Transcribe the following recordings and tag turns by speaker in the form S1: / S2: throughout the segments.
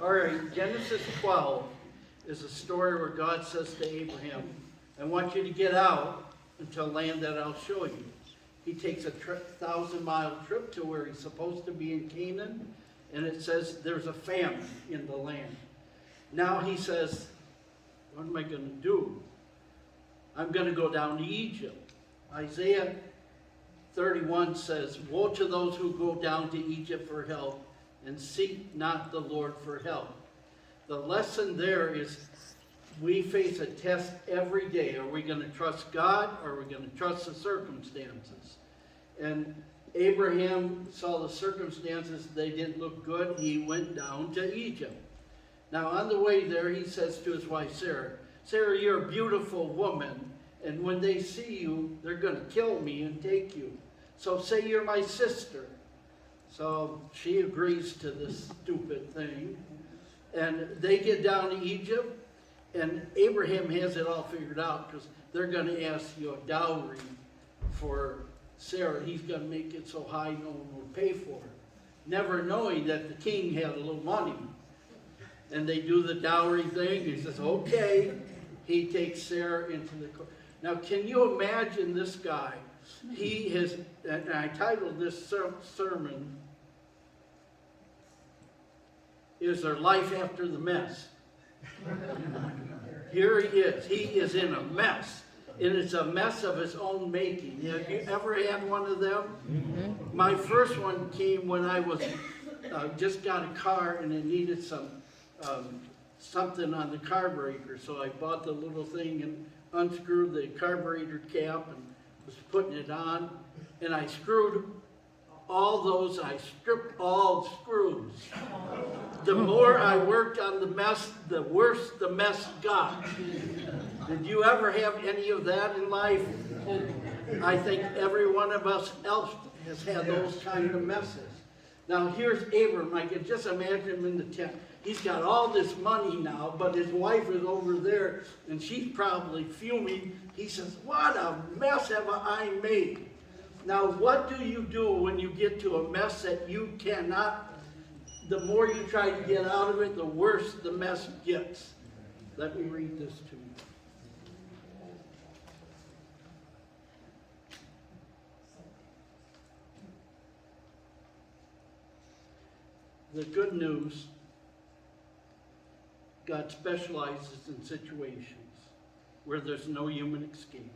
S1: All right, Genesis 12 is a story where God says to Abraham, I want you to get out into a land that I'll show you. He takes a 1,000-mile trip to where he's supposed to be in Canaan, and it says there's a famine in the land. Now he says, what am I going to do? I'm going to go down to Egypt. Isaiah 31 says, woe to those who go down to Egypt for help and seek not the Lord for help. The lesson there is we face a test every day. Are we going to trust God, or are we going to trust the circumstances? And Abraham saw the circumstances, they didn't look good. He went down to Egypt. Now on the way there, he says to his wife Sarah, Sarah, you're a beautiful woman, and when they see you, they're going to kill me and take you. So say you're my sister. So she agrees to this stupid thing. And they get down to Egypt, and Abraham has it all figured out because they're going to ask you a dowry for Sarah. He's going to make it so high no one will pay for it. Never knowing that the king had a little money. And they do the dowry thing. He says, okay. He takes Sarah into the court. Now, can you imagine this guy? He has, and I titled this sermon, Is There Life After the Mess? Here he is. He is in a mess. And it's a mess of his own making. Have you ever had one of them? Mm-hmm. My first one came when I was just got a car and it needed something on the carburetor. So I bought the little thing and unscrewed the carburetor cap and was putting it on. And I screwed all those, I stripped all screws. The more I worked on the mess, the worse the mess got. Did you ever have any of that in life? I think every one of us else has had those kind of messes. Now here's Abram. I can just imagine him in the tent. He's got all this money now, but his wife is over there, and she's probably fuming. He says, what a mess have I made. Now, what do you do when you get to a mess that you cannot, the more you try to get out of it, the worse the mess gets? Let me read this to you. The good news, God specializes in situations where there's no human escape.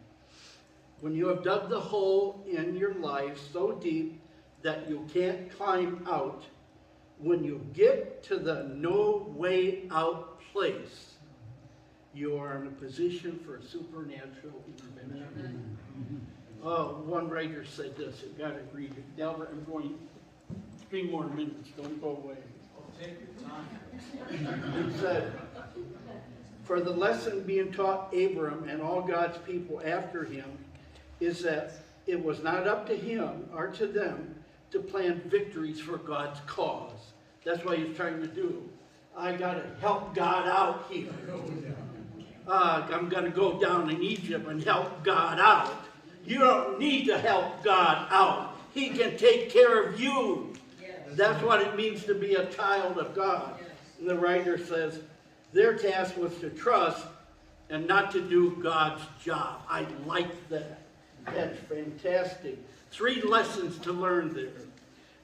S1: When you have dug the hole in your life so deep that you can't climb out, when you get to the no way out place, you are in a position for supernatural intervention. Oh, one writer said this, I've got to read it. Delbert, I'm going 3 more minutes, don't go away.
S2: Take your time.
S1: He said, for the lesson being taught Abram and all God's people after him is that it was not up to him or to them to plan victories for God's cause. That's what he's trying to do. I got to help God out here. I'm going to go down in Egypt and help God out. You don't need to help God out. He can take care of you. That's what it means to be a child of God. And the writer says, their task was to trust and not to do God's job. I like that. That's fantastic. 3 lessons to learn there.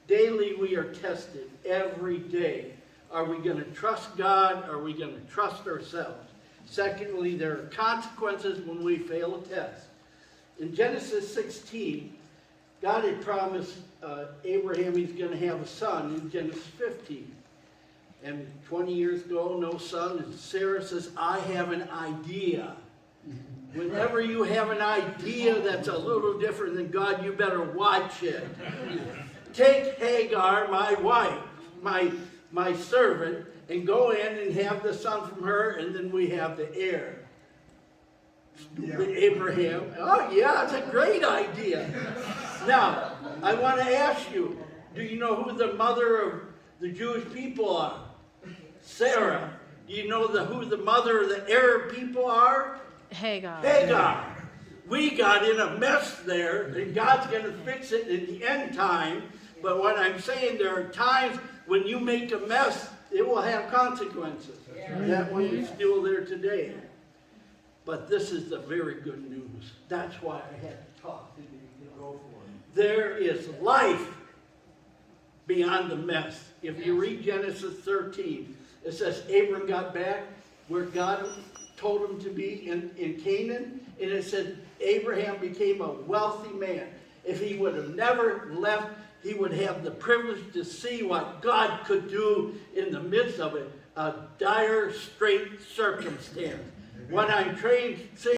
S1: Daily we are tested, every day. Are we going to trust God? Or are we going to trust ourselves? Secondly, there are consequences when we fail a test. In Genesis 16, God had promised Abraham he's going to have a son in Genesis 15. And 20 years ago, no son. And Sarah says, I have an idea. Whenever you have an idea that's a little different than God, you better watch it. Take Hagar, my wife, my servant, and go in and have the son from her, and then we have the heir. Yeah. Abraham. Oh, yeah, it's a great idea. Now, I want to ask you, do you know who the mother of the Jewish people are? Sarah. Do you know who the mother of the Arab people are? Hagar. We got in a mess there, and God's going to fix it in the end time. But what I'm saying, there are times when you make a mess it will have consequences. That one is still there today. But this is the very good news. That's why I had to talk today.
S2: Go for it.
S1: There is life beyond the mess. If you read Genesis 13, it says Abram got back where God told him to be in Canaan, and it said Abraham became a wealthy man. If he would have never left, he would have the privilege to see what God could do in the midst of a dire, straight circumstance. What I'm saying